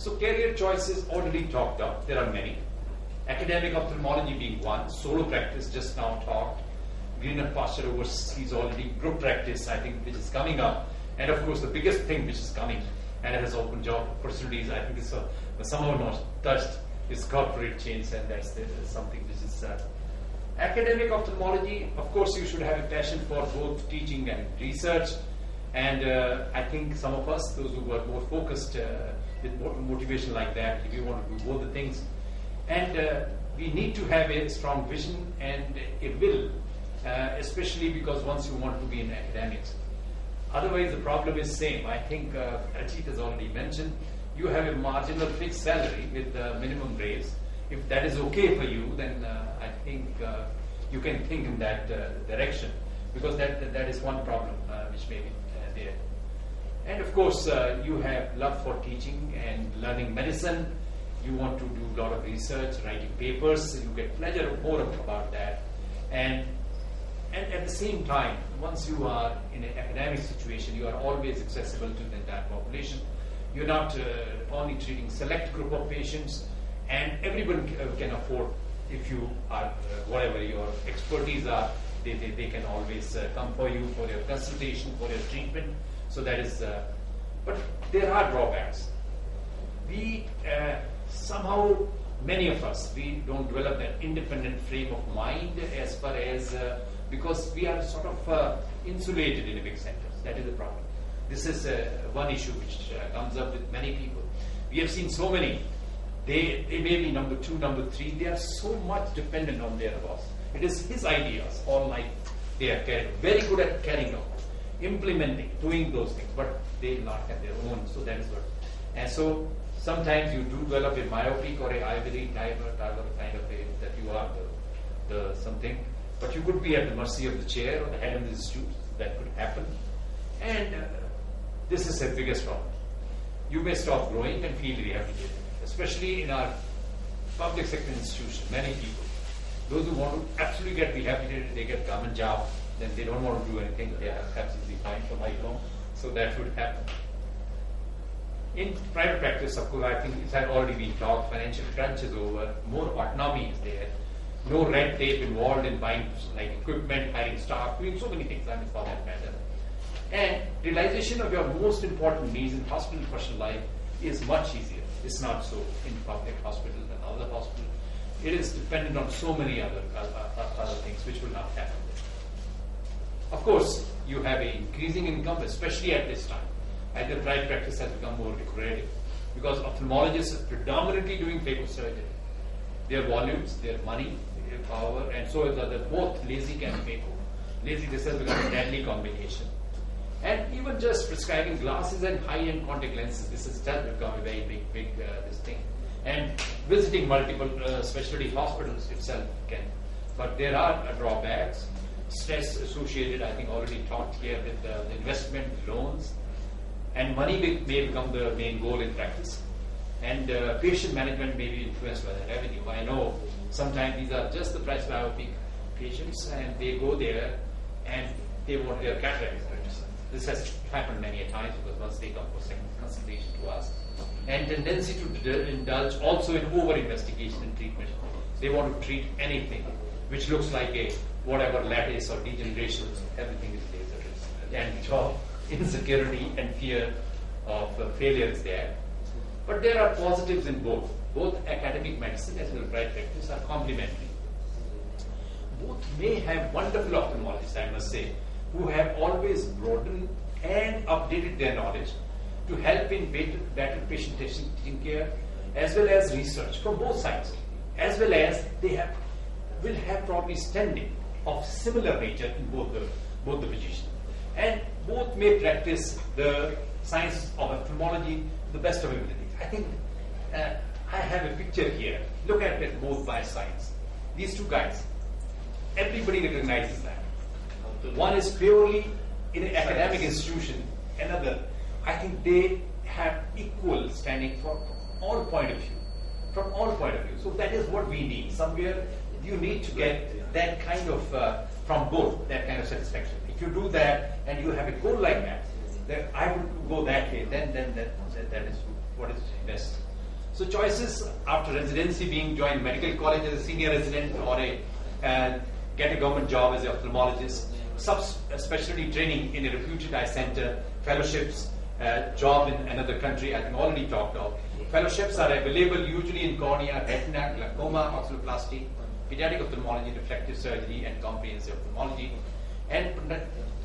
So career choices already talked about. There are many. Academic ophthalmology being one. Solo practice just now talked. Greener pasture overseas already. Group practice, I think, which is coming up. And of course, the biggest thing which is coming and has opened job opportunities, I think, is somehow not touched, is corporate chains, and that's something which is academic ophthalmology. Of course, you should have a passion for both teaching and research. And I think some of us, those who are more focused with motivation like that, if you want to do both the things, and we need to have a strong vision and a will, especially because once you want to be in academics. Otherwise, the problem is same. I think Ajit has already mentioned, you have a marginal fixed salary with the minimum raise. If that is okay for you, then I think you can think in that direction, because that is one problem which may be there. And of course, you have love for teaching and learning medicine. You want to do a lot of research, writing papers. You get pleasure more about that. And at the same time, once you are in an academic situation, you are always accessible to the entire population. You're not only treating select group of patients, and everyone can afford, if you are, whatever your expertise are, they can always come for you for your consultation, for your treatment. So that is, but there are drawbacks. We somehow, many of us, we don't develop that independent frame of mind as far as, because we are sort of insulated in a big centers. That is the problem. This is one issue which comes up with many people. We have seen so many. They may be number 2, number 3. They are so much dependent on their boss. It is his ideas all life. They are very good at carrying out, implementing, doing those things, but they will not have their own. So that is what. And so sometimes you do develop a myopic or a ivory type of kind of a, that you are the something, but you could be at the mercy of the chair or the head of the institute. That could happen. And this is the biggest problem. You may stop growing and feel rehabilitated, especially in our public sector institutions. Many people, those who want to absolutely get rehabilitated, they get government job, then they don't want to do anything. They are absolutely fine for lifelong. So that would happen. In private practice, of course, I think it had already been talked. Financial crunch is over. More autonomy is there. No red tape involved in buying like equipment, hiring staff, doing so many things. I mean, for that matter. And realization of your most important needs in hospital personal life is much easier. It's not so in public hospitals and other hospitals. It is dependent on so many other things which will not happen. Of course, you have an increasing income, especially at this time. As the private practice has become more lucrative, because ophthalmologists are predominantly doing phaco surgery. Their volumes, their money, their power, and so is both LASIK and phaco. LASIK, this has become a deadly combination. And even just prescribing glasses and high-end contact lenses, this has become a very big this thing. And visiting multiple specialty hospitals itself can. But there are drawbacks, stress associated, I think already talked here with the investment, loans, and money may become the main goal in practice. And patient management may be influenced by the revenue. I know sometimes these are just the price myopic patients, and they go there and they want their cataract. This has happened many a times, because once they come for second consultation to us, and tendency to indulge also in over-investigation and treatment. They want to treat anything which looks like a whatever lattice or degeneration. Everything is laser, and job insecurity and fear of failure is there. But there are positives in both. Both academic medicine as well as private practice are complementary. Both may have wonderful ophthalmologists, I must say, who have always broadened and updated their knowledge to help in better patient taking care, as well as research from both sides, as well as they will have probably standing of similar nature in both the positions. And both may practice the science of ophthalmology to the best of abilities. I think I have a picture here. Look at it both by sides. These two guys, everybody recognizes that. One is purely in an academic institution, another, I think they have equal standing from all point of view. From all point of view. So that is what we need. Somewhere you need to get that kind of, from both, that kind of satisfaction. If you do that and you have a goal like that, then I would go that way, then that is what is best. So choices after residency being join medical college as a senior resident or get a government job as an ophthalmologist, specialty training in a reputed eye center, fellowships, job in another country, I think already talked of. Fellowships are available usually in cornea, retina, glaucoma, oculoplasty, pediatric ophthalmology, refractive surgery, and comprehensive ophthalmology. And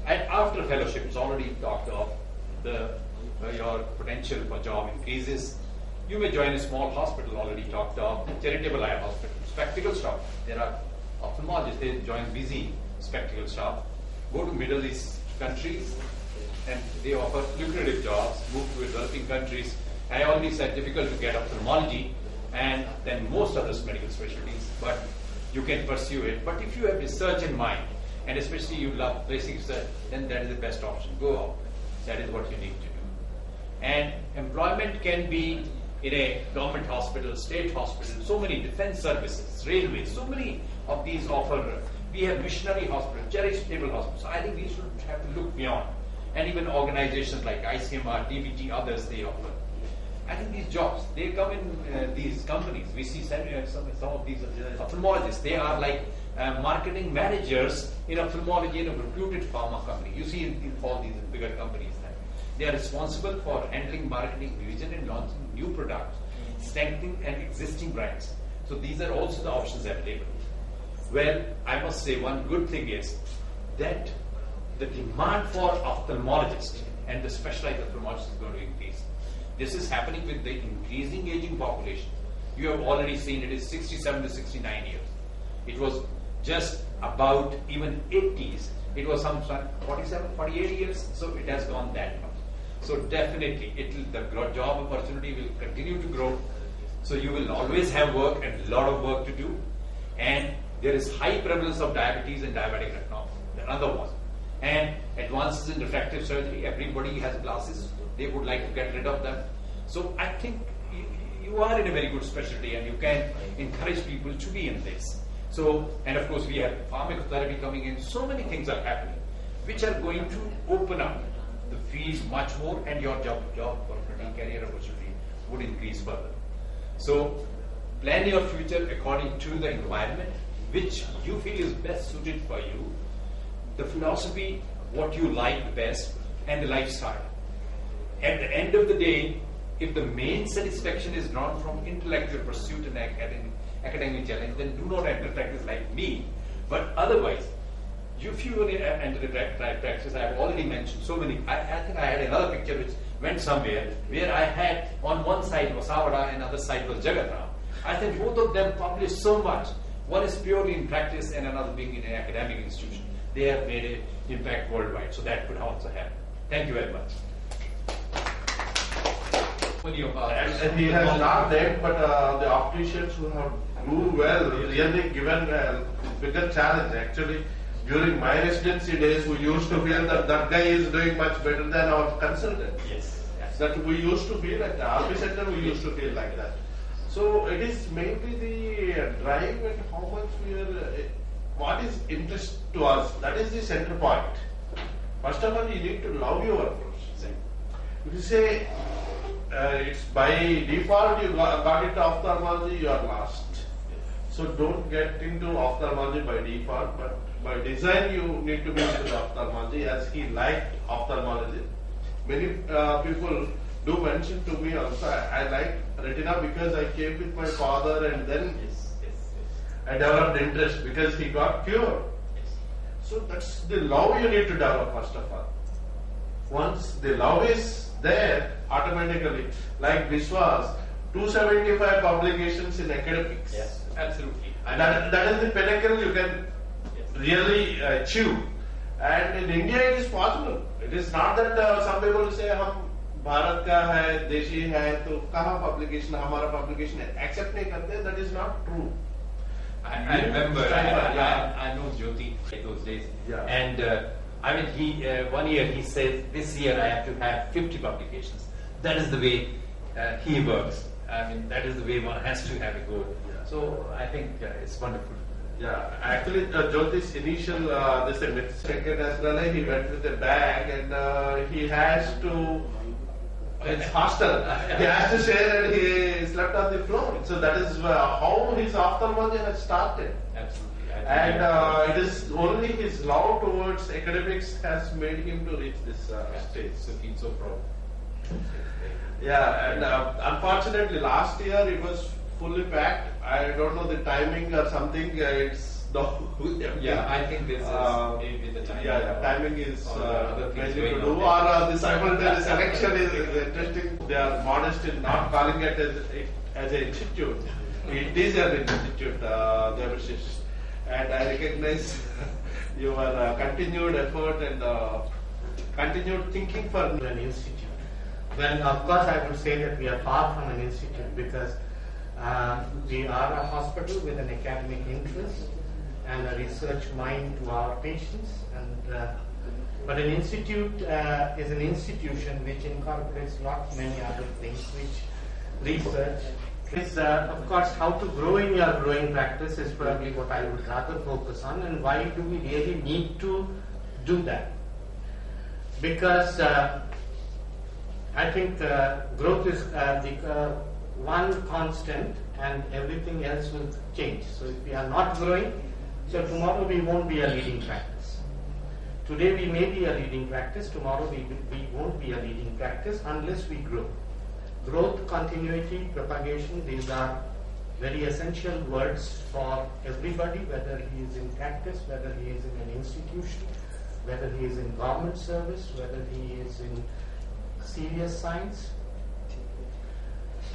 after fellowship, it's already talked of, your potential for job increases. You may join a small hospital, already talked of, charitable eye hospital, spectacle shop. There are ophthalmologists, they join busy spectacle shop, go to Middle East countries, and they offer lucrative jobs, move to developing countries. I already said difficult to get ophthalmology and then most other medical specialties, but you can pursue it. But if you have research in mind, and especially you love basic research, then that is the best option. Go out. That is what you need to do. And employment can be in a government hospital, state hospital, so many defense services, railways, so many of these offer. We have missionary hospitals, charitable hospitals. So I think we should have to look beyond. And even organizations like ICMR, DBT, others, they offer. I think these jobs, they come in these companies. We see some of these ophthalmologists, they are like marketing managers in ophthalmology in a reputed pharma company. You see in all these bigger companies that they are responsible for handling marketing division and launching new products, strengthening and existing brands. So these are also the options available. Well, I must say one good thing is that the demand for ophthalmologists and the specialized ophthalmologists is going to increase. This is happening with the increasing aging population. You have already seen it is 67 to 69 years. It was just about even 80s. It was some 47, 48 years, so it has gone that much. So definitely, the job opportunity will continue to grow. So you will always have work and a lot of work to do. And there is high prevalence of diabetes and diabetic retinopathy, another one. And advances in refractive surgery, everybody has glasses. They would like to get rid of them. So I think you are in a very good specialty and you can encourage people to be in this. So, and of course we have pharmacotherapy coming in. So many things are happening which are going to open up the field much more, and your job opportunity, career opportunity would increase further. So plan your future according to the environment which you feel is best suited for you, the philosophy, what you like best, and the lifestyle. At the end of the day, if the main satisfaction is drawn from intellectual pursuit and academic challenge, then do not enter practice like me. But otherwise, if you enter the practice, I have already mentioned so many. I think I had another picture which went somewhere where I had on one side was Savada and other side was Jagatram. I think both of them published so much. One is purely in practice and another being in an academic institution. They have made an impact worldwide, so that could also happen. Thank you very much. And he has not named, but the opticians who have do well, really given a bigger challenge. Actually, during my residency days, we used to feel that that guy is doing much better than our consultant. Yes. That we used to feel at the RP center, we used to feel like that. So it is mainly the drive and how much we are, what is interest to us. That is the center point. First of all, you need to love your profession. If you say it's by default you got into ophthalmology, you are lost. So don't get into ophthalmology by default, but by design you need to be into ophthalmology, as he liked ophthalmology. Many people do mention to me also, I like retina because I came with my father and then I developed interest because he got cured. So that's the love you need to develop first of all. Once the love is there, automatically, like Vishwas, 275 publications in academics. Yes, absolutely. That is the pinnacle you can really achieve. And in India it is possible. It is not that some people say हम भारत का है, देशी है, तो कहाँ publication, हमारा publication है, accept नहीं करते. That is not true. I remember, I know Jyoti in those days, and I mean, he 1 year he says, this year I have to have 50 publications. That is the way he works. I mean, that is the way one has to have a goal. So I think it's wonderful. Yeah, actually, Jyoti's initial this second as well, he went with a bag and he has to. It's hostel. He has to share and he is slept on the floor. So that is how his ophthalmology has started. Absolutely. And it is only his love towards academics has made him to reach this stage. So he's so proud. Yeah, and unfortunately last year it was fully packed. I don't know the timing or something. It's no. Yeah, I think this is maybe the timing. Yeah, timing is other things mainly to going do, on. or the simultaneous election is interesting. They are modest in not calling it as an institute. It is an institute, Devashish. And I recognize your continued effort and continued thinking for an institute. Well, of course, I would say that we are far from an institute because we are a hospital with an academic interest and a research mind to our patients. But an institute is an institution which incorporates many other things, which research. Of course, how to grow in your growing practice is probably what I would rather focus on, and why do we really need to do that? Because I think growth is the one constant and everything else will change. So if we are not growing, so tomorrow we won't be a leading practice. Today we may be a leading practice, tomorrow we won't be a leading practice unless we grow. Growth, continuity, propagation, these are very essential words for everybody, whether he is in practice, whether he is in an institution, whether he is in government service, whether he is in serious science.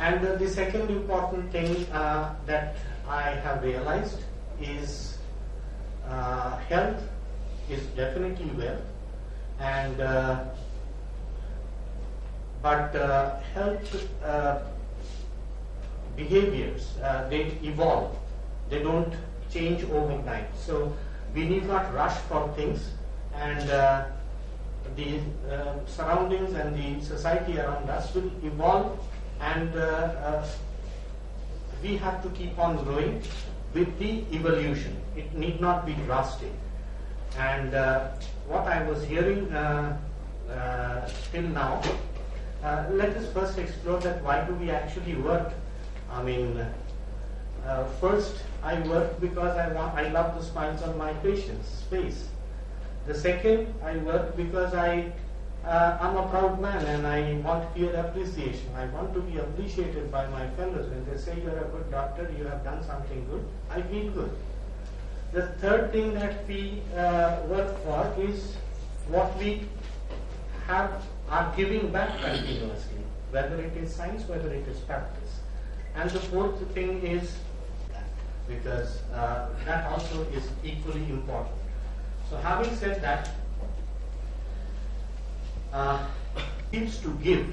And the second important thing that I have realized is health is definitely wealth, and but health behaviors, they evolve, they don't change overnight. So we need not rush for things, and the surroundings and the society around us will evolve, and we have to keep on growing with the evolution. It need not be drastic. And what I was hearing till now, let us first explore that why do we actually work. I mean, first I work because I love the smiles on my patient's face. The second, I work because I'm a proud man and I want peer appreciation. I want to be appreciated by my fellows. When they say you're a good doctor, you have done something good, I feel good. The third thing that we work for is what we are giving back continuously, whether it is science, whether it is practice. And the fourth thing is because that also is equally important. So having said that, needs to give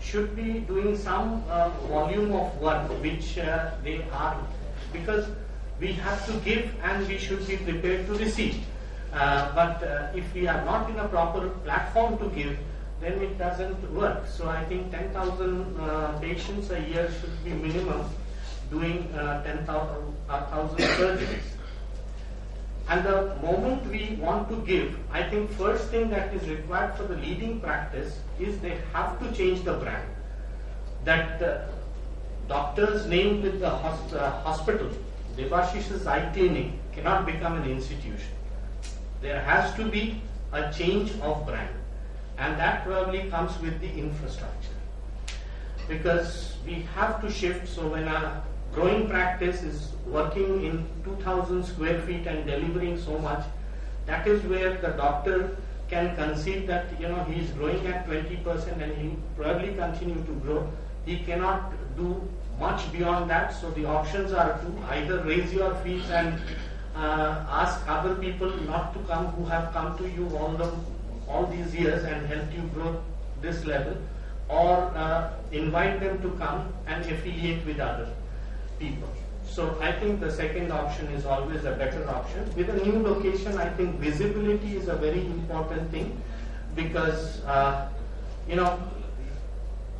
should be doing some volume of work which they are, because we have to give and we should be prepared to receive. But if we are not in a proper platform to give, then it doesn't work. So I think 10,000 patients a year should be minimum doing 10,000 surgeries. And the moment we want to give, I think first thing that is required for the leading practice is they have to change the brand. That doctor's name with the hospital, Devashish's Eye Clinic, cannot become an institution. There has to be a change of brand. And that probably comes with the infrastructure. Because we have to shift, so when a growing practice is working in 2,000 square feet and delivering so much, that is where the doctor can conceive that he is growing at 20% and he will probably continue to grow. He cannot do much beyond that, so the options are to either raise your fees and ask other people not to come who have come to you all these years and helped you grow this level, or invite them to come and affiliate with other people. So I think the second option is always a better option. With a new location, I think visibility is a very important thing, because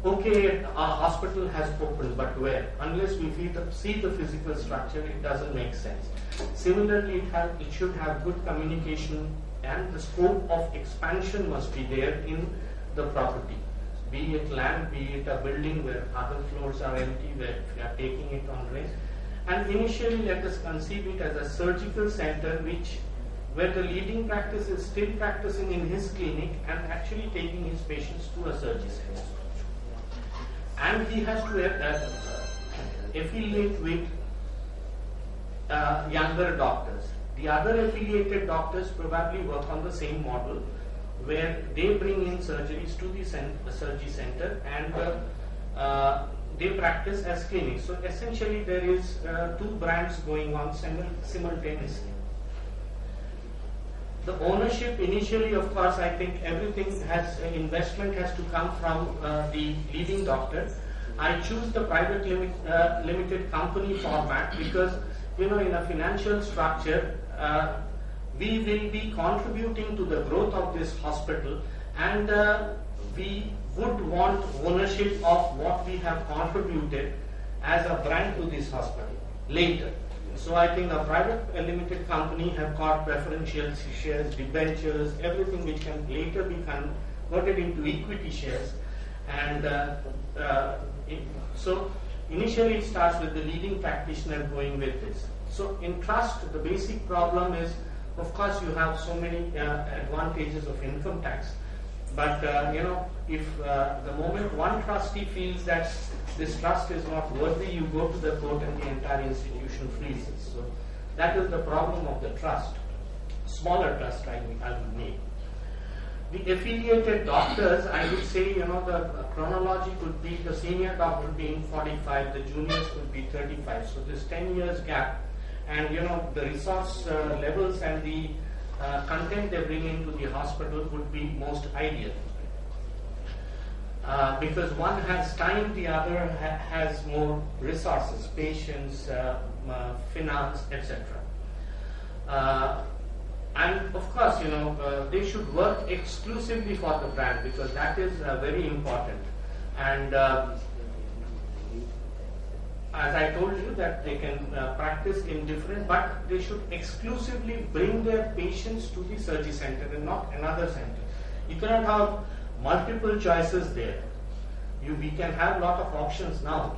okay, our hospital has opened, but where? Unless we see the physical structure, it doesn't make sense. Similarly, it should have good communication, and the scope of expansion must be there in the property. be it land, be it a building where other floors are empty, where we are taking it on rent. And initially, let us conceive it as a surgical center, where the leading practice is still practicing in his clinic and actually taking his patients to a surgery center. And he has to affiliate with younger doctors. The other affiliated doctors probably work on the same model, where they bring in surgeries to the surgery center and they practice as clinics. So essentially there is two brands going on simultaneously. The ownership initially, of course, I think investment has to come from the leading doctor. I choose the private limited company format because, in a financial structure, we will be contributing to the growth of this hospital, and we would want ownership of what we have contributed as a brand to this hospital later. So I think a private limited company have got preferential shares, debentures, everything which can later be converted into equity shares. And so initially it starts with the leading practitioner going with this. So in trust, the basic problem is, of course, you have so many advantages of income tax. But if the moment one trustee feels that this trust is not worthy, you go to the court and the entire institution freezes. So that is the problem of the trust. Smaller trust I would make. The affiliated doctors, I would say, the chronology could be the senior doctor being 45, the juniors could be 35. So this 10 years gap, and the resource levels and the content they bring into the hospital would be most ideal. Because one has time, the other has more resources, patients, finance, etc. And of course, they should work exclusively for the brand, because that is very important. And as I told you, that they can practice in different, but they should exclusively bring their patients to the surgery center and not another center. You cannot have multiple choices there. We can have a lot of options now.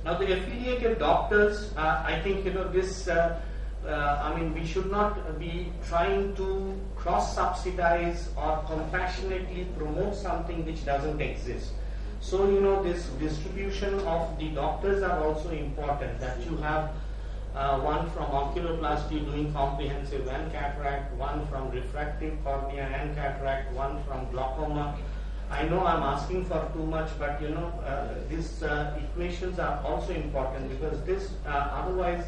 Now the affiliated doctors, I think this. We should not be trying to cross-subsidize or compassionately promote something which doesn't exist. So, this distribution of the doctors are also important, that you have one from oculoplasty doing comprehensive and cataract, one from refractive cornea and cataract, one from glaucoma. I know I'm asking for too much, but these equations are also important, because this otherwise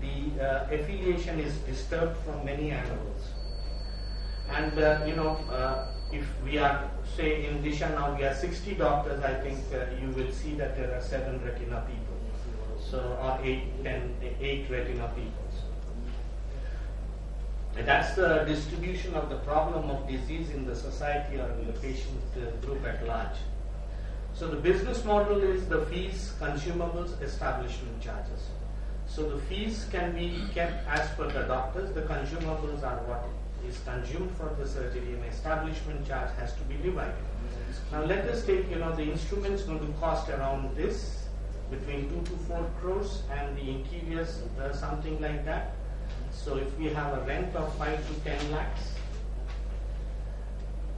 the affiliation is disturbed from many angles. And if we are, say, in Disha now we are 60 doctors, I think you will see that there are 7 retina people, so or 8 retina people. And that's the distribution of the problem of disease in the society or in the patient group at large. So the business model is the fees, consumables, establishment charges. So the fees can be kept as per the doctors, the consumables are what is consumed for the surgery, and establishment charge has to be divided. Now let us take, the instruments going to cost around this, between 2 to 4 crores, and the interiors something like that. So if we have a rent of 5 to 10 lakhs,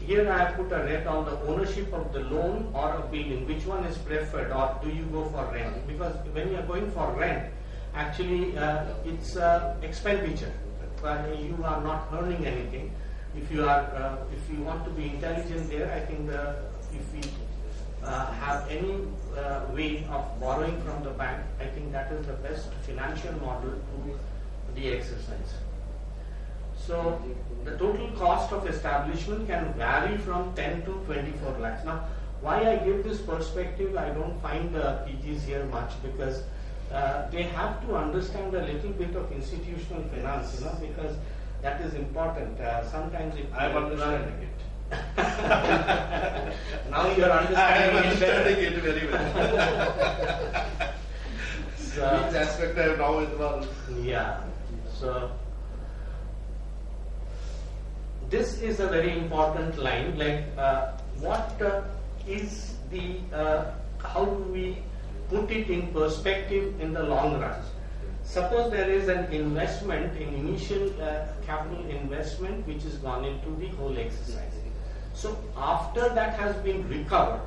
here I have put a rent on the ownership of the loan or a building. Which one is preferred, or do you go for rent? Because when you are going for rent, actually it's expenditure, but you are not earning anything. If you want to be intelligent there, I think if we have any way of borrowing from the bank, I think that is the best financial model to the exercise. So the total cost of establishment can vary from 10 to 24 lakhs. Now, why I give this perspective, I don't find the PGs here much, because they have to understand a little bit of institutional finance, because that is important. Sometimes I'm understanding it. Now you are understanding I am understanding it very well. So, each aspect I have now involved. yeah. So this is a very important line, like what is the, how do we put it in perspective in the long run? Suppose there is an investment, in initial capital investment which is gone into the whole exercise. So after that has been recovered,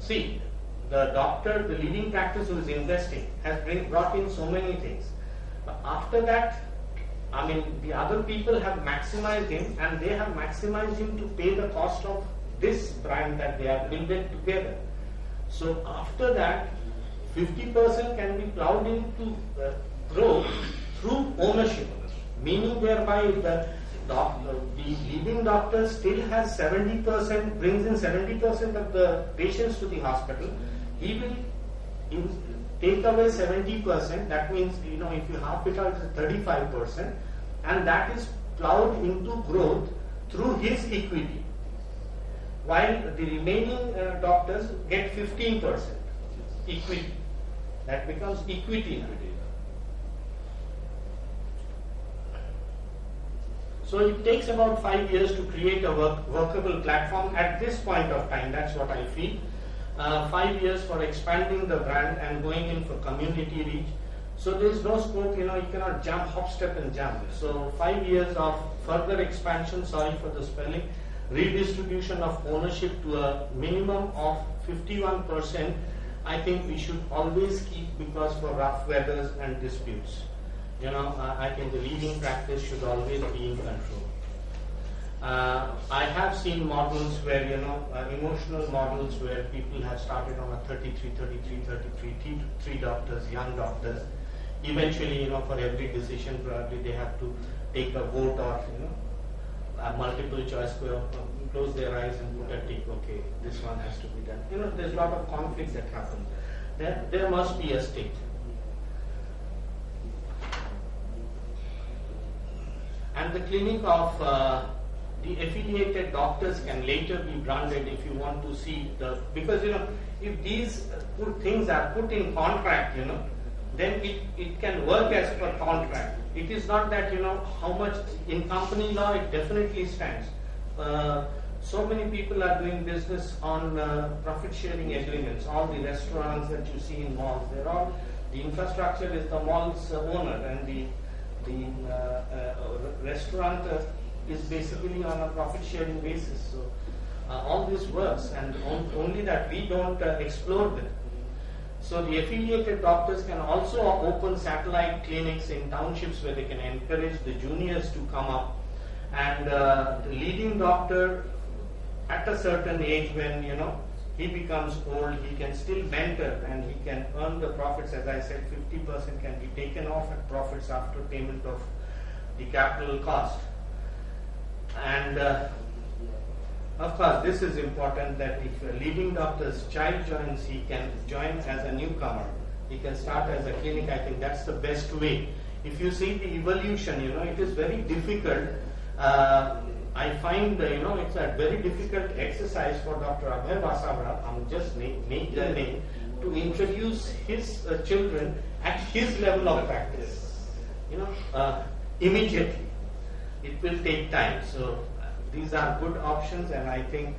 see, the doctor, the leading practice who is investing has brought in so many things. But after that, I mean, the other people have maximized him, and they have maximized him to pay the cost of this brand that they have built it together. So after that, 50% can be plowed into growth through ownership, meaning thereby the leading doctor still has 70%, brings in 70% of the patients to the hospital. He will take away 70%, that means, you know, if you half it out, it's 35%, and that is plowed into growth through his equity, while the remaining doctors get 15% equity. That becomes equity. So it takes about 5 years to create a workable platform at this point of time. That's what I feel. 5 years for expanding the brand and going in for community reach. So there is no scope, you know, you cannot jump, hop, step and jump. So 5 years of further expansion, sorry for the spelling, redistribution of ownership to a minimum of 51%, I think we should always keep, because for rough weathers and disputes. You know, I think the leading practice should always be in control. I have seen models where, you know, emotional models where people have started on a 33, 3 doctors, young doctors. Eventually, you know, for every decision, probably they have to take a vote or, you know, a multiple choice, close their eyes and put a tick, okay, this one has to be done. You know, there's a lot of conflict that happens. There must be a state. And the clinic of the affiliated doctors can later be branded if you want to see the, because, you know, if these things are put in contract, you know, then it can work as per contract. It is not that, you know, how much in company law it definitely stands. So many people are doing business on profit sharing agreements. All the restaurants that you see in malls, they're all, the infrastructure is the mall's owner, and the restaurant is basically on a profit sharing basis. So all this works, and only that we don't explore them. So the affiliated doctors can also open satellite clinics in townships where they can encourage the juniors to come up, and the leading doctor at a certain age, when, you know, he becomes old, he can still mentor and he can earn the profits. As I said, 50% can be taken off at profits after payment of the capital cost. And of course, this is important, that if a leading doctor's child joins, he can join as a newcomer. He can start as a clinic. I think that's the best way. If you see the evolution, you know, it is very difficult. I find, you know, it's a very difficult exercise for Dr. Abhay Vasavara, I'm just make the name, to introduce his children at his level of practice. You know, immediately. It will take time. So these are good options, and I think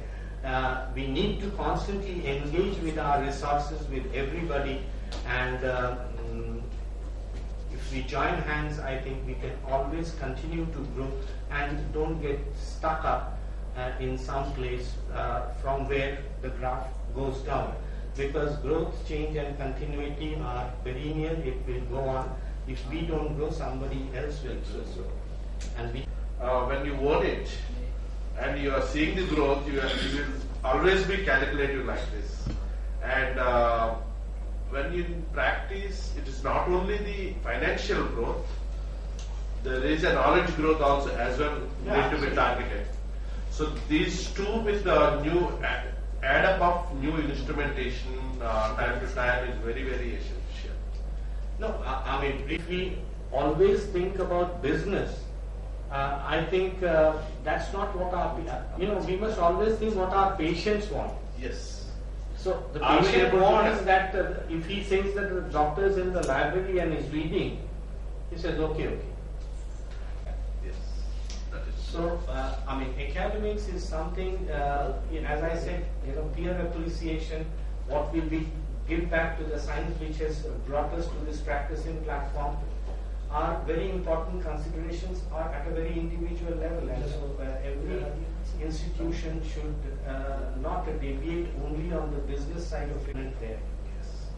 we need to constantly engage with our resources, with everybody, and if we join hands, I think we can always continue to grow and don't get stuck up in some place from where the graph goes down, because growth, change and continuity are perennial. It will go on. If we don't grow, somebody else will grow. And we when you own it and you are seeing the growth, you will always be calculative like this. And when you practice, it is not only the financial growth, there is a knowledge growth also as well, need to be targeted. So these two with the new add up of new instrumentation time to time is very, very essential. No, I mean, if we always think about business, I think that's not what our, you know, we must always think what our patients want. Yes. So the patient wants that if he says that the doctor is in the library and is reading, he says, okay. Yes. So, I mean, academics is something, as I said, peer appreciation, what will we give back to the science which has brought us to this practicing platform are very important considerations are at a very individual level. And so every institution should not deviate only on the business side of it there.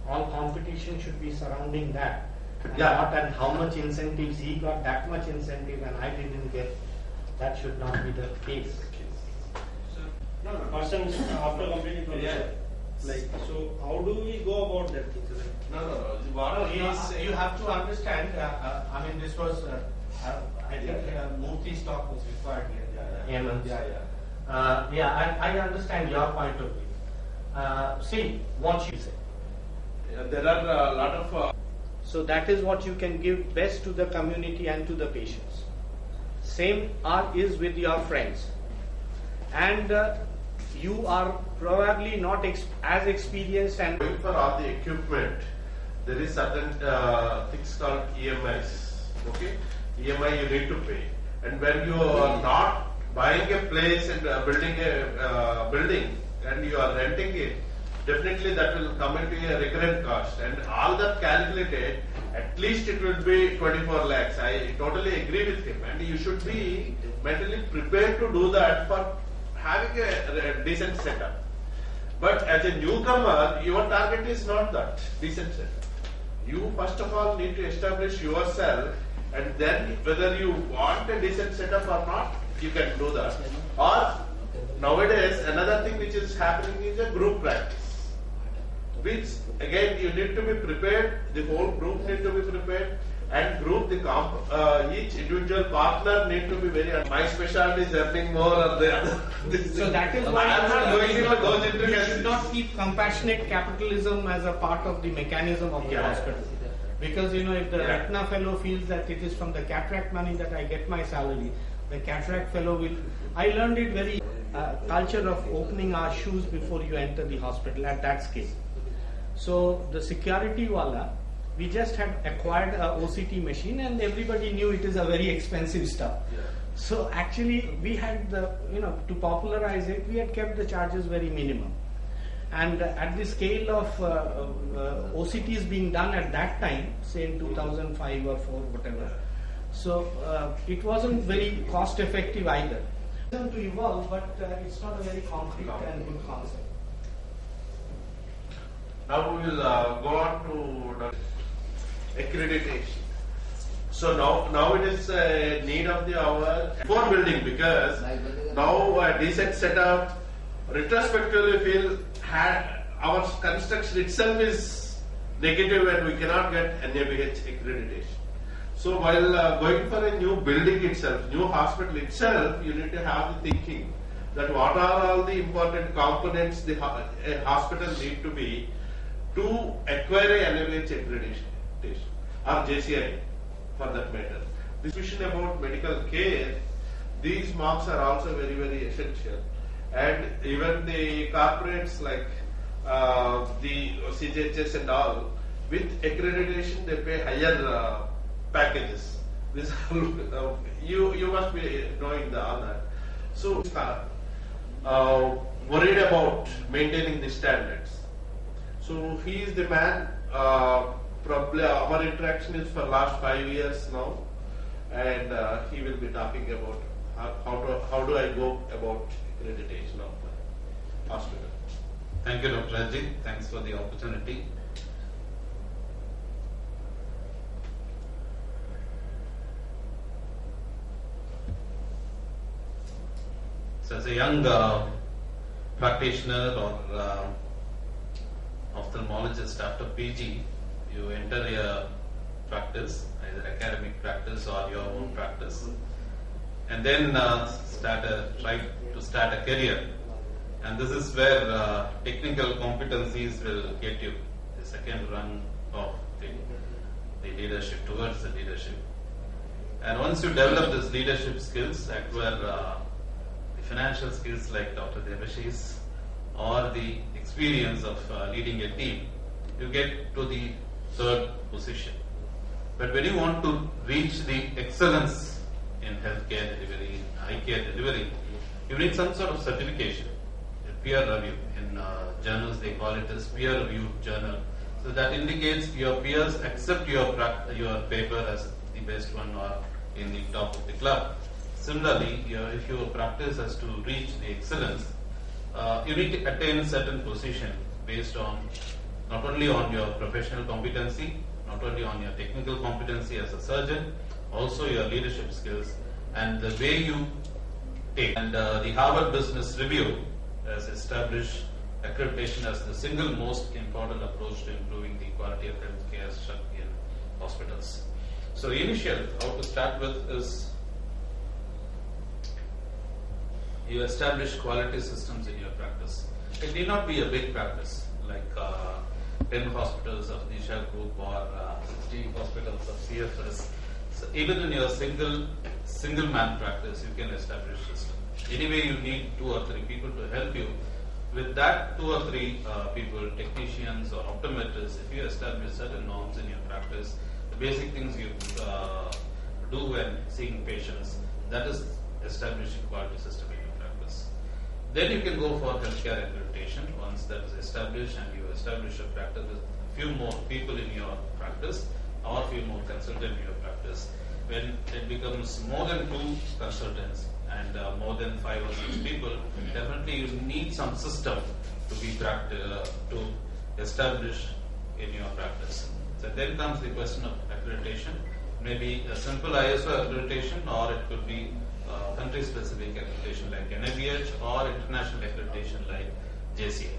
All competition should be surrounding that. And not at how much incentives he got, that much incentive and I didn't get. That should not be the case. No, person after completing professor. Like, so how do we go about that thing? No, you have to understand, I mean, this was, I think Murthy's talk was required here. I understand your point of view. See, what you say. There are a lot of... So that is what you can give best to the community and to the patients. Same is with your friends. And you are probably not as experienced and... Going for all the equipment, there is certain things called EMIs. Okay? EMI you need to pay. And when you are not buying a place and building a building and you are renting it, definitely that will come into a recurrent cost. And all that calculated, at least it will be 24 lakhs. I totally agree with him. And you should be mentally prepared to do that for having a decent setup. But as a newcomer, your target is not that decent setup. You first of all need to establish yourself, and then whether you want a decent setup or not, you can do that. Or nowadays, another thing which is happening is a group practice, which again you need to be prepared. The whole group need to be prepared, and each individual partner need to be very. My specialty is earning more or the other. So that is why I'm not going into those we intricacies. should not keep compassionate capitalism as a part of the mechanism of the hospital. Because if the retina fellow feels that it is from the cataract money that I get my salary, the cataract fellow will. I learned it very culture of opening our shoes before you enter the hospital at that scale. So the security wala, we just had acquired a OCT machine and everybody knew it is a very expensive stuff. So actually we had to popularize it, we had kept the charges very minimum. And at the scale of OCTs being done at that time, say in 2005 or 4, whatever, so it wasn't very cost effective either. To evolve, but it's not a very concrete and good concept. Now we will go on to accreditation. So now it is a need of the hour for building, because now a decent setup, retrospectively feel our construction itself is negative and we cannot get NABH accreditation. So while going for a new building itself, new hospital itself, you need to have the thinking that what are all the important components a hospital need to be to acquire a NABH accreditation or JCI for that matter. Discussion about medical care, these marks are also very, very essential. And even the corporates like the CGHS and all, with accreditation they pay higher packages. This you must be knowing all that. So worried about maintaining the standards. So he is the man. Probably our interaction is for last 5 years now, and he will be talking about how do I go about accreditation of my hospital. Thank you, Dr. Ajit. Thanks for the opportunity. So as a young practitioner or ophthalmologist after PG, you enter a practice, either academic practice or your own practice, and then try to start a career. And this is where technical competencies will get you the second rung of the leadership, towards the leadership. And once you develop these leadership skills, acquire the financial skills like Dr. Devashi's, or the experience of leading a team, you get to the third position. But when you want to reach the excellence in healthcare delivery, eye care delivery, you need some sort of certification, a peer review. In journals they call it as peer reviewed journal. So that indicates your peers accept your paper as the best one or in the top of the club. Similarly, if your practice has to reach the excellence, you need to attain certain position based on not only on your professional competency, not only on your technical competency as a surgeon, also your leadership skills and the way you take. And the Harvard Business Review has established accreditation as the single most important approach to improving the quality of healthcare in hospitals. So initial, how to start with is you establish quality systems in your practice. It need not be a big practice like 10 hospitals of Nisha Group or 60 hospitals of CFS. So even in your single man practice, you can establish system. Anyway, you need 2 or 3 people to help you. With that 2 or 3 people, technicians or optometrists, if you establish certain norms in your practice, the basic things you do when seeing patients, that is establishing quality system in your practice. Then you can go for healthcare accreditation. Once that is established and you establish a practice with a few more people in your practice or a few more consultants in your practice, when it becomes more than 2 consultants and more than 5 or 6 people, definitely you need some system to be to establish in your practice. So then comes the question of accreditation. Maybe a simple ISO accreditation, or it could be country-specific accreditation like NABH or international accreditation like JCI.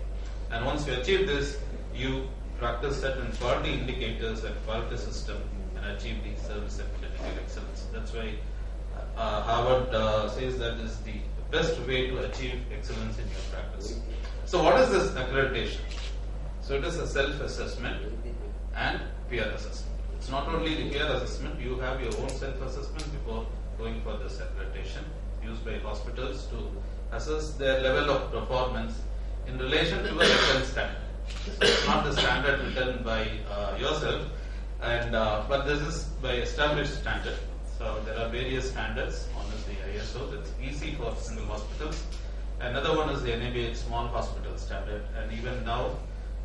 And once you achieve this, you practice certain quality indicators and quality system and achieve the service and clinical excellence. That's why Harvard says that is the best way to achieve excellence in your practice. So what is this accreditation? So it is a self-assessment and peer assessment. It's not only the peer assessment, you have your own self-assessment before going for this accreditation used by hospitals to assess their level of performance in relation to a written standard. So it's not the standard written by yourself, and but this is by established standard. So there are various standards. One is the AIOC, that's easy for single hospitals. Another one is the NABH small hospital standard, and even now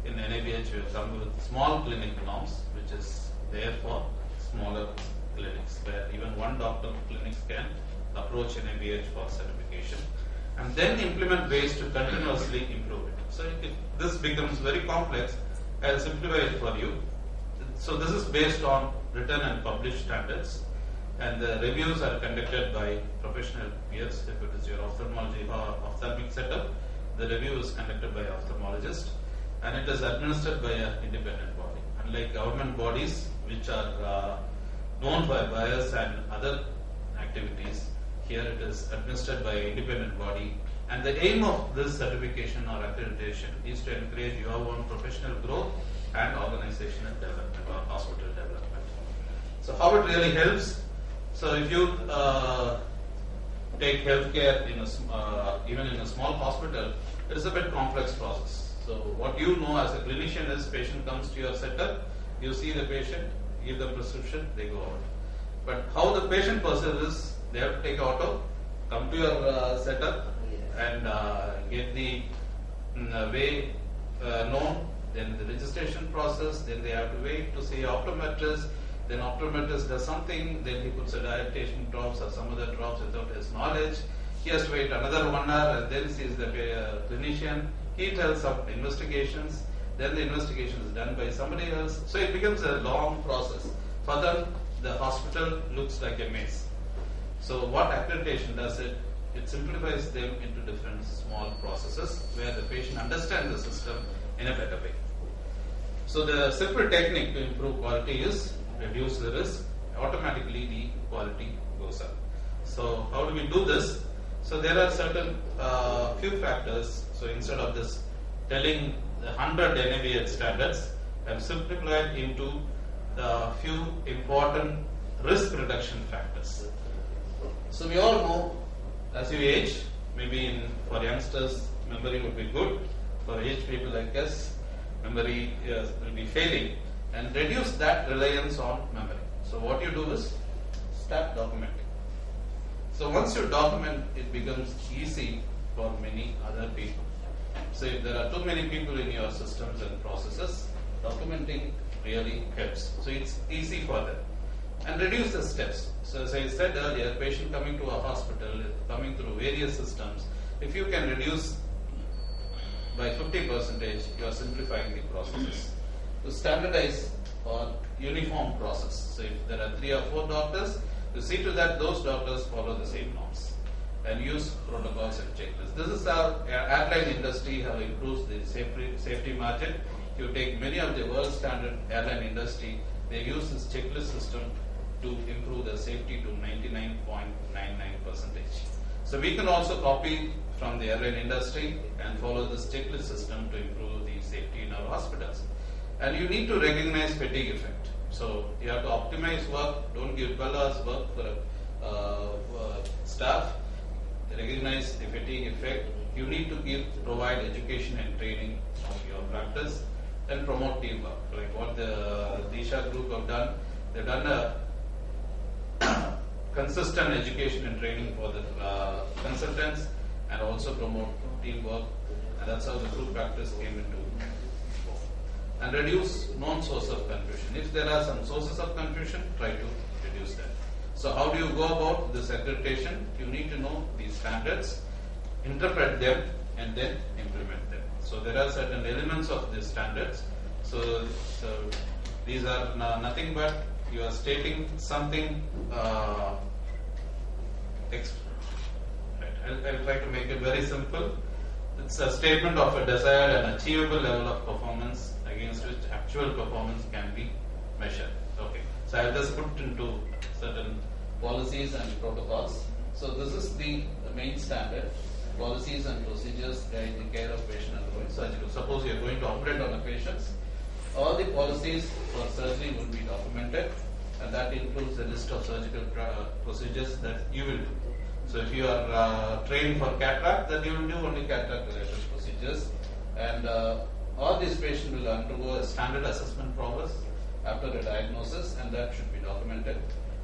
in NABH we have come with small clinic norms, which is there for smaller clinics, where even one doctor clinics can approach NABH for certification, and then implement ways to continuously improve it. So if this becomes very complex, I'll simplify it for you. So this is based on written and published standards, and the reviews are conducted by professional peers. If it is your ophthalmology or ophthalmic setup, the review is conducted by an ophthalmologist, and it is administered by an independent body. Unlike government bodies, which are known for bias and other activities, here it is administered by an independent body. And the aim of this certification or accreditation is to encourage your own professional growth and organizational development or hospital development. So how it really helps? So if you take healthcare even in a small hospital, it is a bit complex process. So what you know as a clinician is patient comes to your setup, you see the patient, give the prescription, they go out. But how the patient perceives is, they have to take auto, come to your setup and get the way known, then the registration process, then they have to wait to see optometrist, then optometrist does something, then he puts a dilatation drops or some other drops without his knowledge. He has to wait another 1 hour and then sees the clinician. He tells some investigations, then the investigation is done by somebody else. So it becomes a long process. For them, the hospital looks like a maze. So what accreditation does it simplifies them into different small processes where the patient understands the system in a better way. So the simple technique to improve quality is reduce the risk, automatically the quality goes up. So how do we do this? So there are certain few factors. So instead of this telling the 100 NABH standards, I've simplified into the few important risk reduction factors. So we all know as you age, maybe for youngsters memory would be good, for aged people like us memory will be failing, and reduce that reliance on memory. So what you do is start documenting. So once you document, it becomes easy for many other people. So if there are too many people in your systems and processes, documenting really helps. So it's easy for them. And reduce the steps. So as I said earlier, patient coming to a hospital, coming through various systems, if you can reduce by 50%, you are simplifying the processes. To standardize or uniform process. So if there are 3 or 4 doctors, you see to that those doctors follow the same norms and use protocols and checklists. This is how airline industry have improved the safety margin. You take many of the world standard airline industry, they use this checklist system to improve the safety to 99.99%. So we can also copy from the airline industry and follow this checklist system to improve the safety in our hospitals. And you need to recognize fatigue effect. So you have to optimize work, don't give 12 hours work for staff, recognize the fatigue effect. You need to provide education and training of your practice and promote teamwork. Like what the Disha group have done, they've done a consistent education and training for the consultants and also promote teamwork, and that's how the group practice came into. And reduce known source of confusion. If there are some sources of confusion, try to reduce them. So how do you go about this accreditation? You need to know these standards, interpret them, and then implement them. So there are certain elements of these standards. So these are nothing but you are stating something. I'll try to make it very simple. It's a statement of a desired and achievable level of performance against which actual performance can be measured. Okay. So I'll just put into certain policies and protocols. So this is the main standard. Policies and procedures guide the care of patient undergoing surgery. Suppose you are going to operate on a patient, all the policies for surgery will be documented, and that includes a list of surgical procedures that you will do. So if you are trained for cataract, then you will do only cataract related procedures, and all these patients will undergo a standard assessment process after a diagnosis, and that should be documented.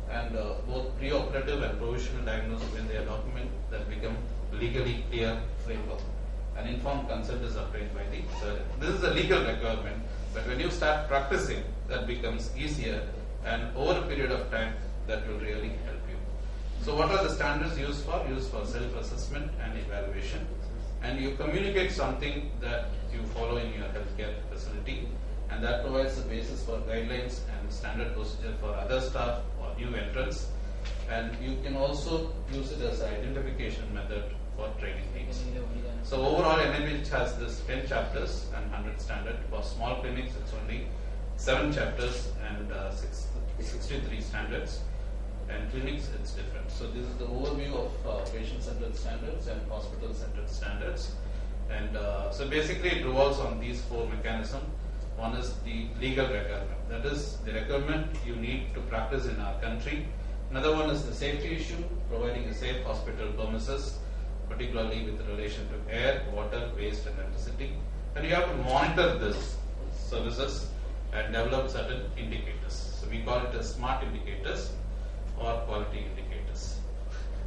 And both pre-operative and provisional diagnosis, when they are documented, that become legally clear framework. An informed consent is obtained by the surgeon. This is a legal requirement, but when you start practicing, that becomes easier, and over a period of time, that will really help you. So what are the standards used for? Used for self-assessment and evaluation. And you communicate something that you follow in your healthcare facility, and that provides the basis for guidelines and standard procedure for other staff or new entrants. And you can also use it as an identification method for training needs. So overall, NIMH has this 10 chapters and 100 standard. For small clinics, it's only 7 chapters and 63 standards. And clinics, it's different. So this is the overview of patient-centered standards and hospital-centered standards. And so basically, it revolves on these 4 mechanisms. One is the legal requirement. That is the requirement you need to practice in our country. Another one is the safety issue, providing a safe hospital premises, particularly with relation to air, water, waste, and electricity. And you have to monitor these services and develop certain indicators. So we call it as smart indicators or quality indicators.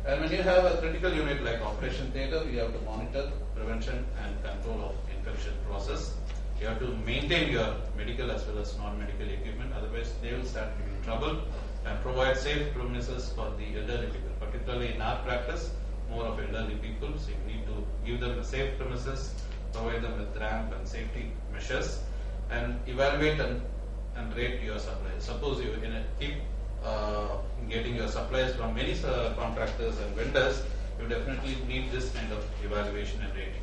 And when you have a critical unit like operation theatre, you have to monitor prevention and control of infection process. You have to maintain your medical as well as non-medical equipment, otherwise they will start giving trouble, and provide safe premises for the elderly people, particularly in our practice, more of elderly people, so you need to give them a safe premises, provide them with ramp and safety measures, and evaluate and rate your suppliers. Suppose you keep getting your supplies from many contractors and vendors, you definitely need this kind of evaluation and rating.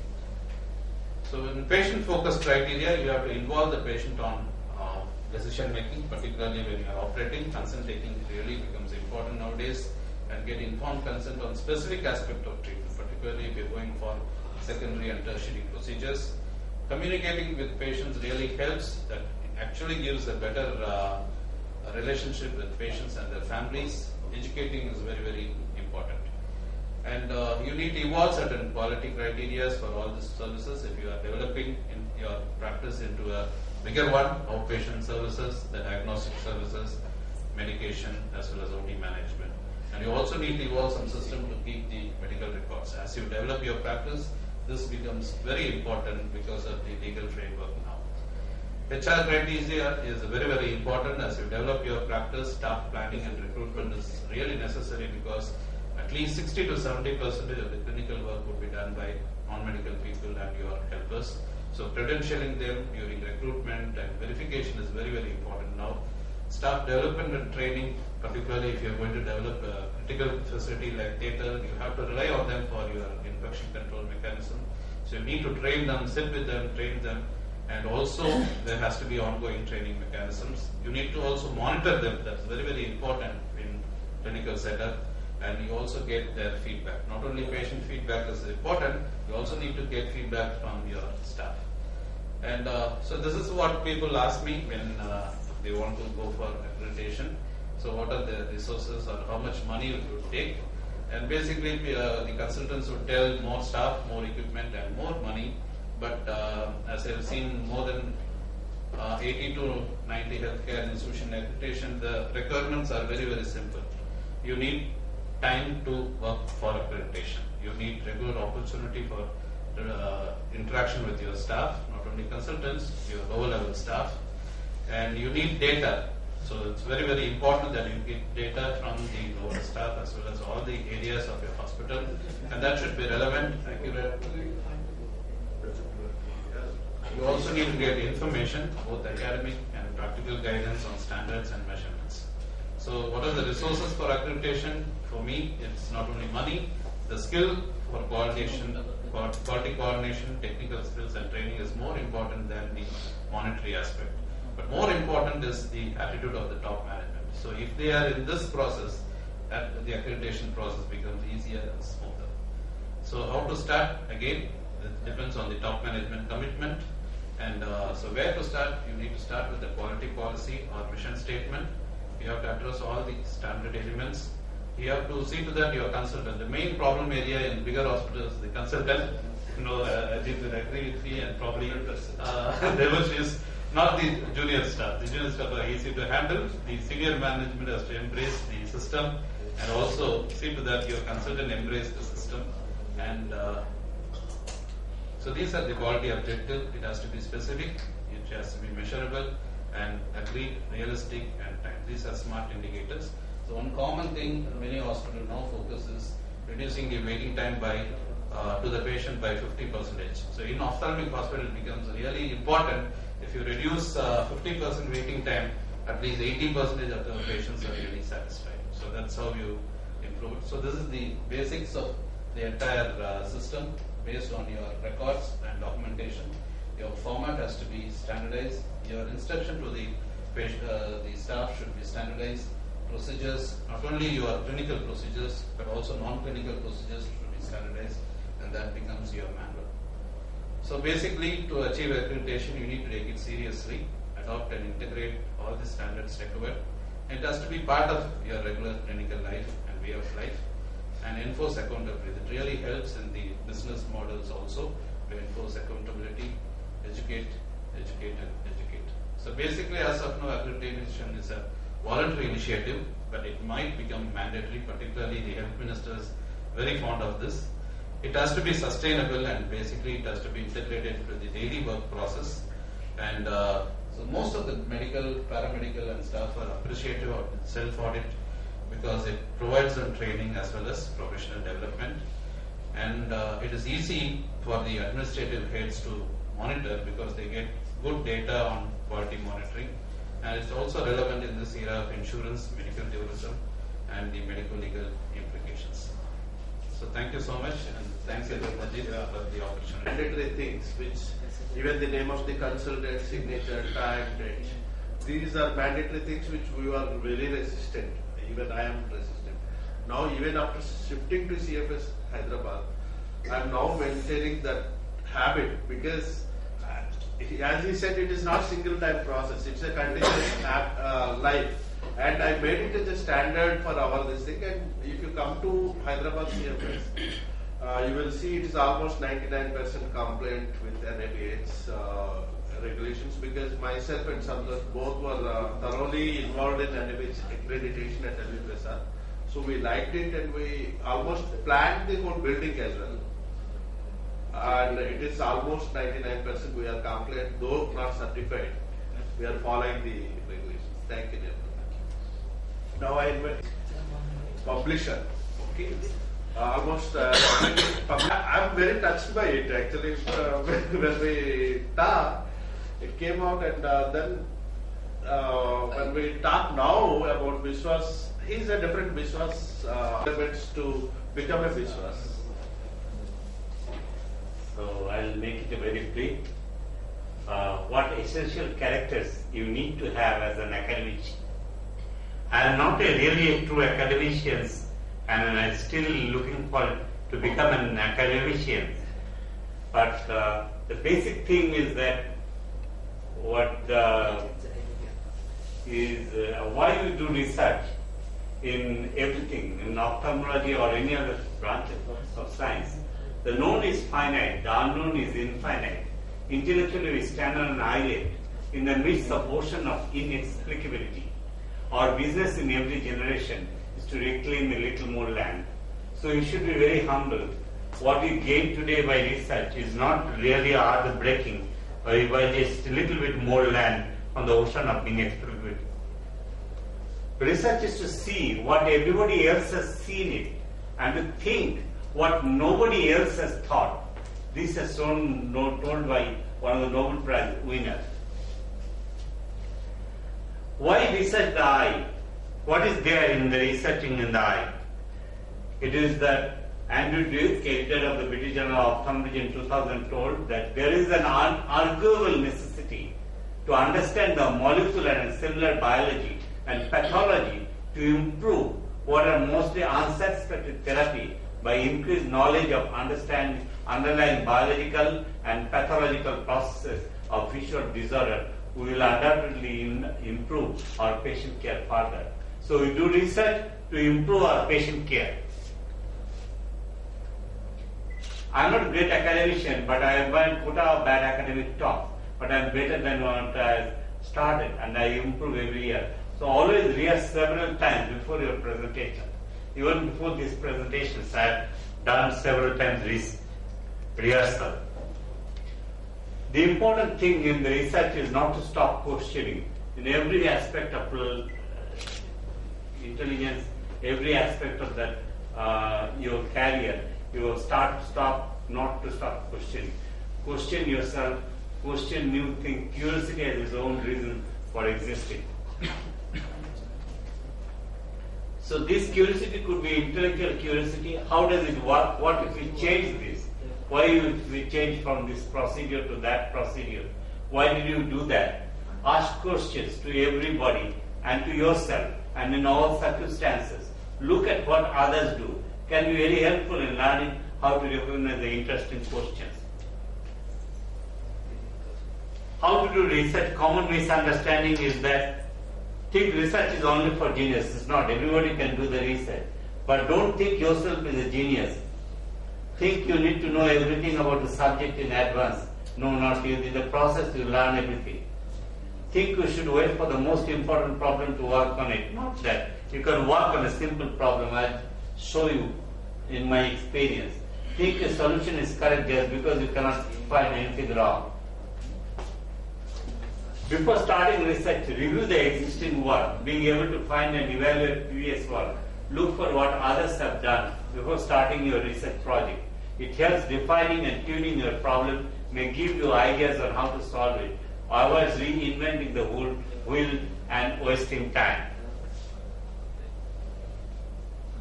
So in patient-focused criteria, you have to involve the patient on decision making, particularly when you are operating. Consent taking really becomes important nowadays, and get informed consent on specific aspect of treatment, particularly if you're going for secondary and tertiary procedures. Communicating with patients really helps. That actually gives a better relationship with patients and their families. Educating is very, very important. And you need to evolve certain quality criteria for all these services. If you are developing in your practice into a bigger one, outpatient services, the diagnostic services, medication, as well as OT management. And you also need to evolve some system to keep the medical records. As you develop your practice, this becomes very important because of the legal framework now. HR criteria is very, very important as you develop your practice. Staff planning and recruitment is really necessary because at least 60 to 70% of the clinical work would be done by non-medical people and your helpers. So credentialing them during recruitment and verification is very, very important now. Staff development and training, particularly if you're going to develop a critical facility like theatre, you have to rely on them for your infection control mechanism. So you need to train them, sit with them, train them, and also there has to be ongoing training mechanisms. You need to also monitor them. That's very, very important in clinical setup. And you also get their feedback. Not only patient feedback is important, you also need to get feedback from your staff. And so this is what people ask me when they want to go for accreditation. So what are the resources or how much money it would take? And basically the consultants would tell more staff, more equipment and more money. But as I've seen more than 80 to 90 healthcare institution accreditation, the requirements are very, very simple. You need time to work for accreditation. You need regular opportunity for interaction with your staff, not only consultants, your lower level staff, and you need data. So it's very, very important that you get data from the lower staff as well as all the areas of your hospital, and that should be relevant, accurate. You also need to get information, both academic and practical guidance on standards and measurements. So what are the resources for accreditation? For me, it's not only money, the skill for coordination, quality coordination, technical skills and training is more important than the monetary aspect. But more important is the attitude of the top management. So if they are in this process, the accreditation process becomes easier and smoother. So how to start? Again, it depends on the top management commitment. And so where to start? You need to start with the quality policy or mission statement. You have to address all the standard elements. You have to see to that your consultant. The main problem area in bigger hospitals, the consultant, I think will agree with me, and probably Devash is not the junior staff. The junior staff are easy to handle. The senior management has to embrace the system and also see to that your consultant embrace the system. And so these are the quality objectives. It has to be specific, it has to be measurable, and agreed, realistic, and time. These are smart indicators. So one common thing many hospitals now focus is reducing the waiting time by to the patient by 50%. So in ophthalmic hospital it becomes really important. If you reduce 50% waiting time, at least 80% of the patients are really satisfied. So that's how you improve it. So this is the basics of the entire system based on your records and documentation. Your format has to be standardized. Your instruction to the patient, the staff should be standardized. Procedures, not only your clinical procedures, but also non-clinical procedures should be standardized, and that becomes your manual. So basically, to achieve accreditation, you need to take it seriously, adopt and integrate all the standards required. It has to be part of your regular clinical life and way of life, and enforce accountability. It really helps in the business models also to enforce accountability, educate, and educate. So basically, as of now, accreditation is a voluntary initiative, but it might become mandatory, particularly the health minister is very fond of this. It has to be sustainable, and basically it has to be integrated into the daily work process. And so most of the medical, paramedical and staff are appreciative of self-audit because it provides them training as well as professional development. And it is easy for the administrative heads to monitor because they get good data on quality monitoring. And it's also relevant in this era of insurance, medical tourism, and the medical legal implications. So thank you so much, and thanks everybody for the opportunity. Mandatory things, which even the name of the consultant, signature, time, date. These are mandatory things which we are very resistant. Even I am resistant. Now, even after shifting to CFS Hyderabad, I am now maintaining that habit because, as he said, it is not single time process. It's a continuous life, and I made it as a standard for our this thing. And if you come to Hyderabad CFS, you will see it is almost 99% compliant with NABH regulations because myself and Samdar both were thoroughly involved in NABH accreditation at LV Prasad. So we liked it and we almost planned the whole building as well. And it is almost 99% we are compliant, though not certified. We are following the regulations. Thank you, Nirmal. Now I invite publisher. Okay. Almost, I'm very touched by it actually. When we talk, it came out, and then when we talk now about Vishwas, he's a different Vishwas, elements to become a Vishwas. So I'll make it very brief. What essential characters you need to have as an academician? I am not really a true academician, and I'm still looking for to become an academician. But the basic thing is that why you do research in everything, in ophthalmology or any other branch of science. The known is finite, the unknown is infinite. Intellectually we stand on an island in the midst of ocean of inexplicability. Our business in every generation is to reclaim a little more land. So you should be very humble. What you gain today by research is not really breaking by just a little bit more land on the ocean of inexplicability. Research is to see what everybody else has seen it and to think what nobody else has thought. This is told by one of the Nobel Prize winners. Why research the eye? What is there in the researching in the eye? It is that Andrew Duke, editor of the British Journal of Ophthalmology in 2000, told that there is an unarguable necessity to understand the molecular and cellular biology and pathology to improve what are mostly unsuspected therapy by increased knowledge of understanding underlying biological and pathological processes of visual disorder. We will undoubtedly improve our patient care further. So we do research to improve our patient care. I am not a great academician, but I have put out bad academic talk. But I am better than what I started, and I improve every year. So always rehearse several times before your presentation. Even before these presentations, I have done several times rehearsal. The important thing in the research is not to stop questioning. In every aspect of intelligence, every aspect of that your career, you will stop not to stop questioning. Question yourself, question new things. Curiosity has its own reason for existing. So this curiosity could be intellectual curiosity. How does it work? What if we change this? Why if we change from this procedure to that procedure? Why did you do that? Ask questions to everybody and to yourself and in all circumstances. Look at what others do. Can be very helpful in learning how to recognize the interesting questions. How to do research? Common misunderstanding is that think research is only for genius. It's not. Everybody can do the research. But don't think yourself as a genius. Think you need to know everything about the subject in advance. No, not you. In the process, you learn everything. Think you should wait for the most important problem to work on it. Not that. You can work on a simple problem. I'll show you in my experience. Think a solution is correct just because you cannot find anything wrong. Before starting research, review the existing work, being able to find and evaluate previous work. Look for what others have done before starting your research project. It helps defining and tuning your problem, may give you ideas on how to solve it, otherwise reinventing the wheel and wasting time.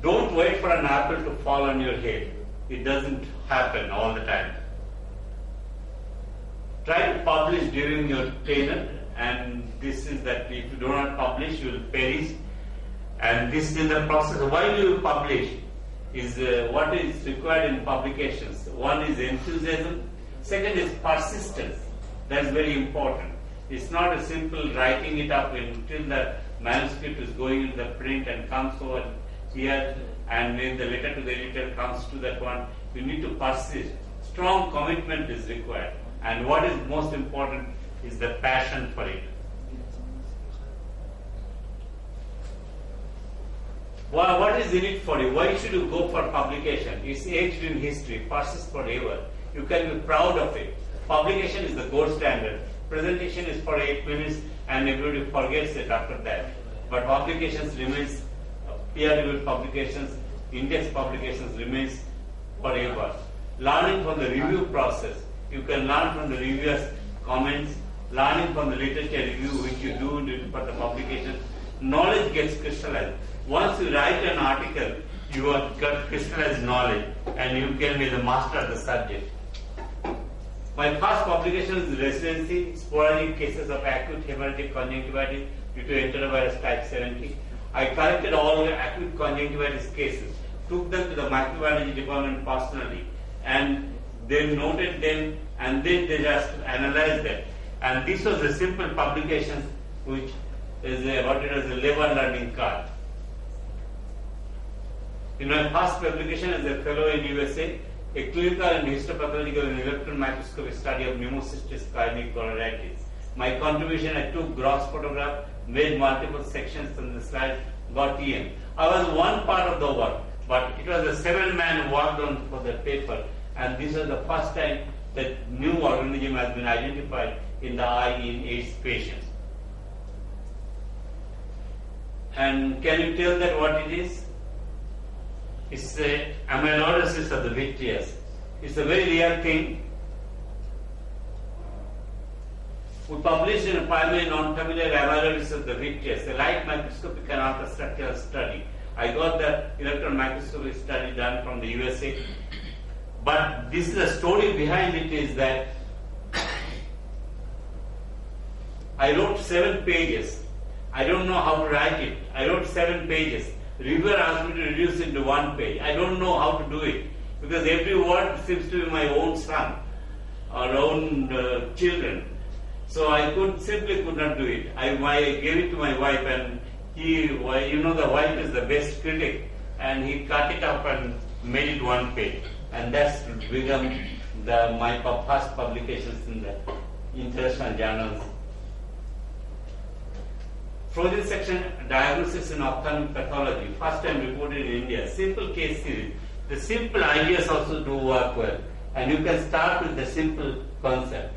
Don't wait for an apple to fall on your head. It doesn't happen all the time. Try to publish during your tenure, and this is that if you do not publish, you will perish. And this is the process. Why do you publish? Is what is required in publications. One is enthusiasm. Second is persistence. That's very important. It's not a simple writing it up until the manuscript is going in the print and comes over here, and then the letter to the editor comes to that one. You need to persist. Strong commitment is required. And what is most important is the passion for it. What is in it for you? Why should you go for publication? It's aged in history, persists forever. You can be proud of it. Publication is the gold standard. Presentation is for 8 minutes and everybody forgets it after that. But publications remains, peer-reviewed publications, index publications remains forever. Learning from the review process. You can learn from the reviewers' comments, learning from the literature review which you do for the publication. Knowledge gets crystallized. Once you write an article, you have got crystallized knowledge and you can be the master of the subject. My first publication is residency, sporadic cases of acute hemorrhagic conjunctivitis due to enterovirus type 70. I collected all the acute conjunctivitis cases, took them to the microbiology department personally, and they noted them and then they just analyzed them. And this was a simple publication which is what it is a level learning card. In my first publication as a fellow in USA, a clinical and histopathological and electron microscopy study of pneumocystis carinii choleratis. My contribution, I took gross photograph, made multiple sections on the slide, got EM. I was one part of the work, but it was a 7-man who worked on for the paper, and this was the first time that new organism has been identified in the eye in AIDS patients. And can you tell that what it is? It's the amyloidosis of the vitreous. It's a very real thing. We published in a primary non-familial amyloidosis of the vitreous, a light microscopic and ultrastructural study. I got the electron microscopy study done from the USA. But this is the story behind it is that I wrote 7 pages. I don't know how to write it. I wrote 7 pages. Reviewer asked me to reduce it to 1 page. I don't know how to do it because every word seems to be my own son or own children. So I simply could not do it. I gave it to my wife, and the wife is the best critic, and he cut it up and made it 1 page, and that's become my first publications in the international journals. Frozen section diagnosis in ophthalmic pathology, first time reported in India. Simple case series. The simple ideas also do work well, and you can start with the simple concept.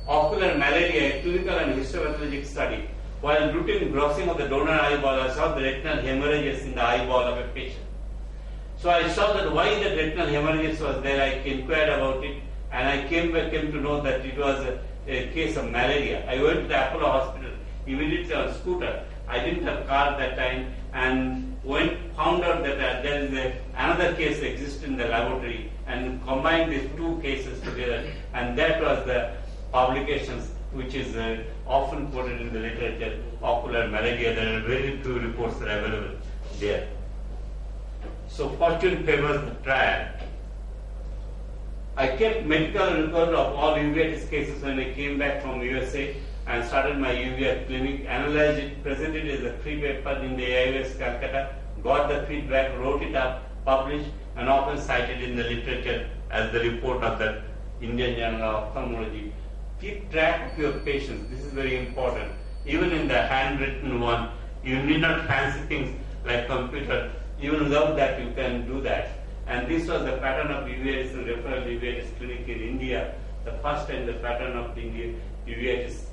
Ocular malaria, a clinical and histopathologic study. While routine grossing of the donor eyeball, I saw the retinal hemorrhages in the eyeball of a patient. So I saw that why the retinal hemorrhages was there. I inquired about it, and I came to know that it was a case of malaria. I went to the Apollo hospital immediately on scooter. I didn't have car that time, and found out that there is another case exists in the laboratory, and combined these 2 cases together, and that was the publications which is often quoted in the literature, ocular malaria. There are very few reports that are available there. So fortune favors the triad. I kept medical record of all uveitis cases when I came back from USA and started my uveitis clinic, analyzed it, presented it as a free paper in the AIOC Calcutta, got the feedback, wrote it up, published, and often cited in the literature as the report of the Indian Journal of Ophthalmology. Keep track of your patients. This is very important. Even in the handwritten one, you need not fancy things like computer. Even without that, you can do that. And this was the pattern of uveitis and referral uveitis clinic in India. The first time the pattern of India uveitis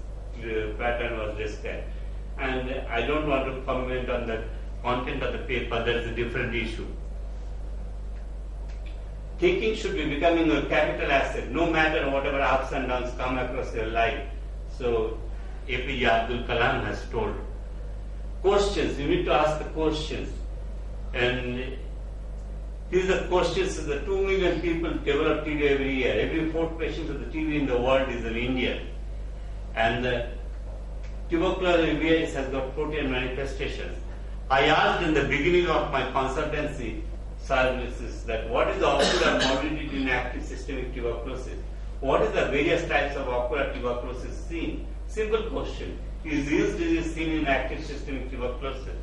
pattern was described. And I don't want to comment on the content of the paper. That's a different issue. Thinking should be becoming a capital asset, no matter whatever ups and downs come across your life. So, APJ Abdul Kalam has told. Questions, you need to ask the questions. And these are questions. The 2 million people develop TB every year. Every 4th patient of the TB in the world is an Indian. And the tuberculosis uveitis has got protein manifestations. I asked in the beginning of my consultancy services that what is the ocular morbidity in active systemic tuberculosis? What is the various types of ocular tuberculosis seen? Simple question. Is this disease seen in active systemic tuberculosis?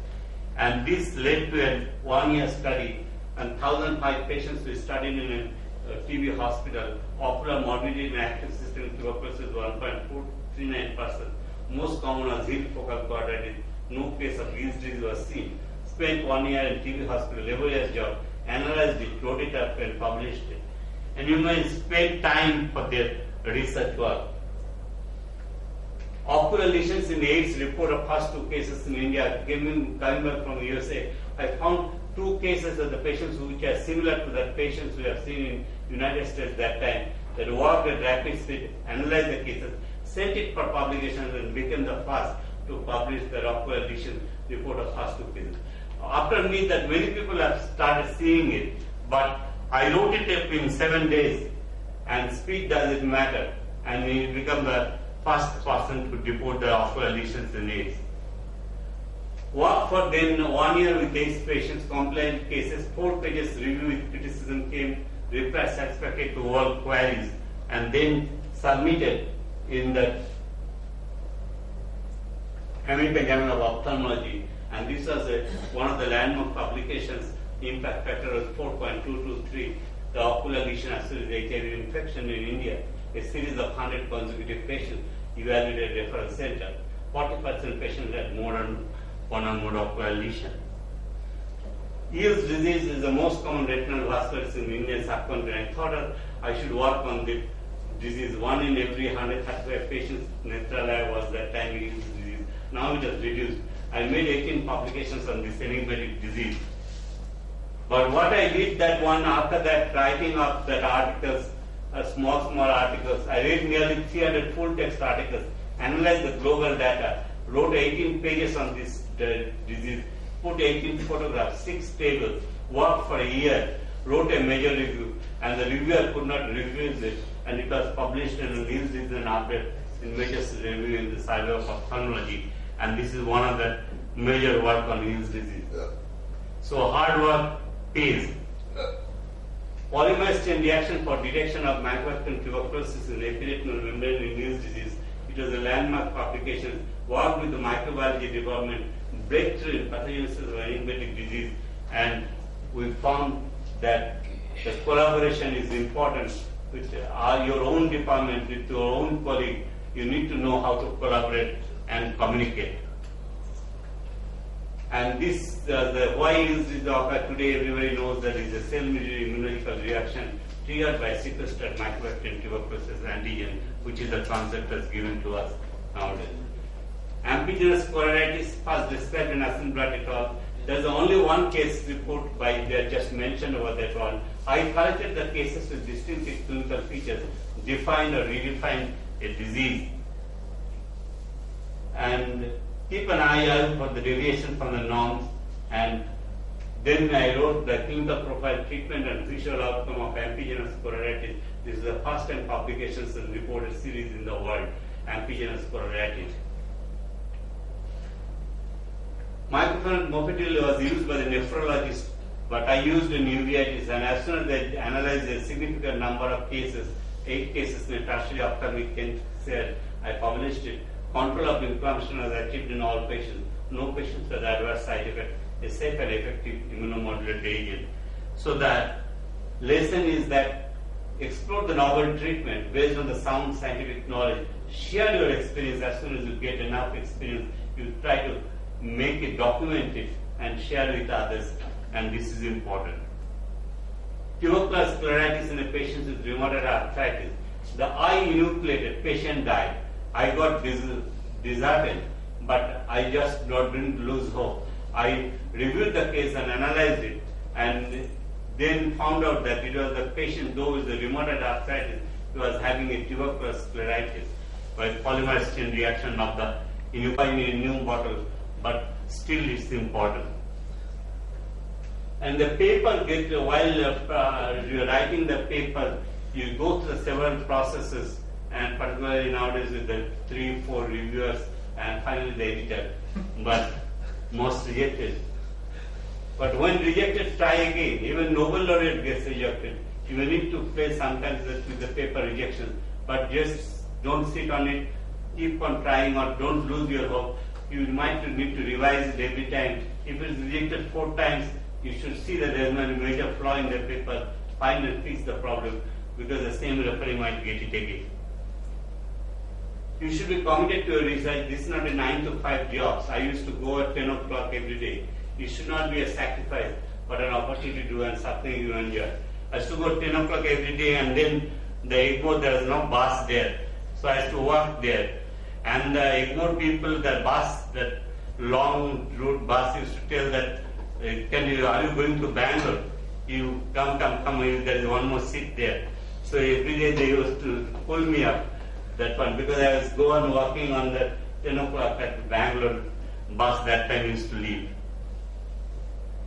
And this led to a 1-year study, and 1,005 patients we studied in a TB hospital. Ocular morbidity in active systemic tuberculosis 1.439%. Most common was heel focal choroiditis. No case of Leigh disease was seen. spent 1 year in TB hospital, laborious job, analyzed it, wrote it up and published it. And you may spend time for their research work. Ocular lesions in AIDS report of first 2 cases in India. Coming back from USA, I found 2 cases of the patients which are similar to the patients we have seen in United States that time, that worked at rapid speed, analyzed the cases, sent it for publication and became the first to publish the ocular lesion report of first 2 cases. After me, that many people have started seeing it, but I wrote it up in 7 days, and speed doesn't matter, and he became the first person to report the ocular lesions in AIDS. Work for then 1 year with AIDS patients, complaint cases, 4 pages review with criticism came, reply satisfactory to all queries, and then submitted in the American Journal of Ophthalmology. And this was one of the landmark publications. Impact factor was 4.223. The ocular lesion associated HIV infection in India. A series of 100 consecutive patients evaluated at referral center. 40% patients had more than 1 or more ocular lesion. Eels disease is the most common retinal vasculitis in Indian subcontinent. I thought I should work on this disease. 1 in every 135 patients Netralaya was that time Eels disease. Now it has reduced. I made 18 publications on this enigmatic disease. But what I did that one after that, writing up that articles, small articles, I read nearly 300 full text articles, analyzed the global data, wrote 18 pages on this disease, put 18 photographs, 6 tables, worked for a year, wrote a major review, and the reviewer could not refuse it, and it was published in a Eels disease and update in major review in the Survey of Ophthalmology, and this is one of the major work on Eels disease. So hard work pays. Polymerase chain reaction for detection of mycobacterium tuberculosis in epiretinal membrane in Eels disease. It was a landmark publication, worked with the microbiology department, breakthrough in pathogenesis of enigmatic disease, and we found that the collaboration is important with your own department, with your own colleague. You need to know how to collaborate and communicate. And this, why is this occur today? Everybody knows that it's a cell-mediated immunological reaction triggered by sequestered mycobacterium tuberculosis antigen, which is the concept that's given to us nowadays. Amphigenous choleritis, first described in Asenblatt et al. There's only one case report by they just mentioned over that one. I collected the cases with distinctive clinical features, defined or redefined a disease, and keep an eye out for the deviation from the norms, and then I wrote the clinical profile, treatment and visual outcome of amphigenous choleritis. This is the first time publications and reported series in the world, amphigenous choleritis. Microphone mofetil was used by the nephrologist, but I used in uveitis, and as soon as they analyzed a significant number of cases, 8 cases in a tertiary ophthalmic cancer, I published it. Control of inflammation was achieved in all patients. No patients with adverse side effect. A safe and effective immunomodulator agent. So the lesson is that explore the novel treatment based on the sound scientific knowledge. Share your experience as soon as you get enough experience. You try to make it, document it, and share with others. And this is important. Tuberculosis scleritis in a patient with rheumatoid arthritis. The eye enucleated, patient died. I got disheartened, but I just didn't lose hope. I reviewed the case and analyzed it, and then found out that it was the patient, though with the rheumatoid arthritis, he was having a tuberculosis scleritis by polymerase chain reaction of the in a new bottle, but still it's important. And the paper, while you're writing the paper, you go through several processes, and particularly nowadays with the 3-4 reviewers and finally the editor, but most rejected. But when rejected, try again. Even Nobel laureate gets rejected. You may need to play sometimes with the paper rejection, but just don't sit on it, keep on trying, or don't lose your hope. You might need to revise it every time. If it's rejected 4 times, you should see that there is no major flaw in the paper, find and fix the problem, because the same referee might get it again. You should be committed to your research. This is not a 9 to 5 job. I used to go at 10 o'clock every day. It should not be a sacrifice, but an opportunity to do and something you enjoy. I used to go 10 o'clock every day, and then the Egmore, there was no bus there. So I used to walk there. And the Egmore people, the bus, that long route bus used to tell that, are you going to Bangalore? You come, there is one more seat there. So every day they used to pull me up, that one, because I was going walking on the 10 o'clock at Bangalore bus that time used to leave.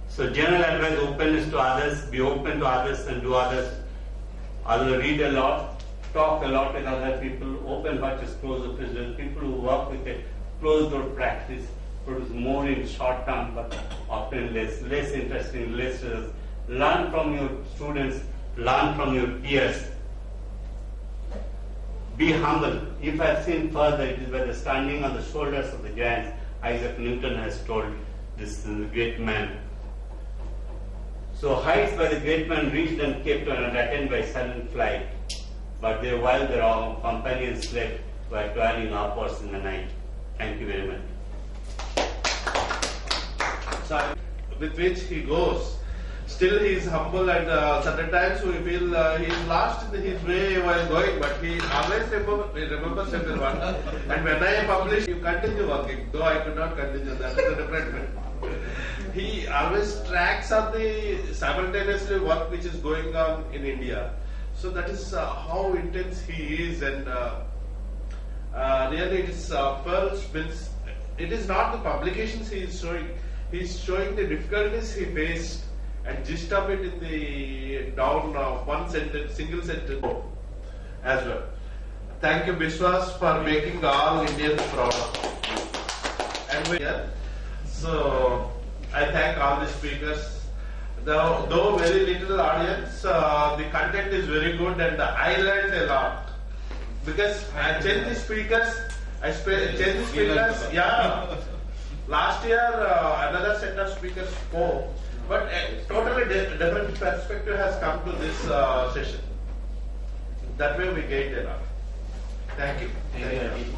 So general advice, openness to others, be open to others and do others. Although read a lot, talk a lot with other people, open heart is close the prisoners. People who work with a closed door practice produce more in short term, but often less interesting, less. Learn from your students, learn from your peers. Be humble. If I have seen further, it is by the standing on the shoulders of the giants. Isaac Newton has told this great man. So heights by the great man reached and kept and attained by sudden flight. But they, while their companions slept, were toiling upwards in the night. Thank you very much. So, with which he goes. Still he is humble, and certain times we feel he is lost in his way while going, but he always remembers everyone. And when I publish, you continue working, though I could not continue, that is a different way. He always tracks on the simultaneously work which is going on in India. So that is how intense he is, and really it is Pearls means it is not the publications he is showing. He is showing the difficulties he faced and gist of it in the down one sentence, single sentence as well. Thank you, Biswas, for making all Indians proud. And we are. So I thank all the speakers. Though very little audience, the content is very good, and I learned a lot. Because I changed the speakers, yeah. Last year, another set of speakers spoke, but a totally different perspective has come to this session. That way we gained a lot. Thank you. Thank you.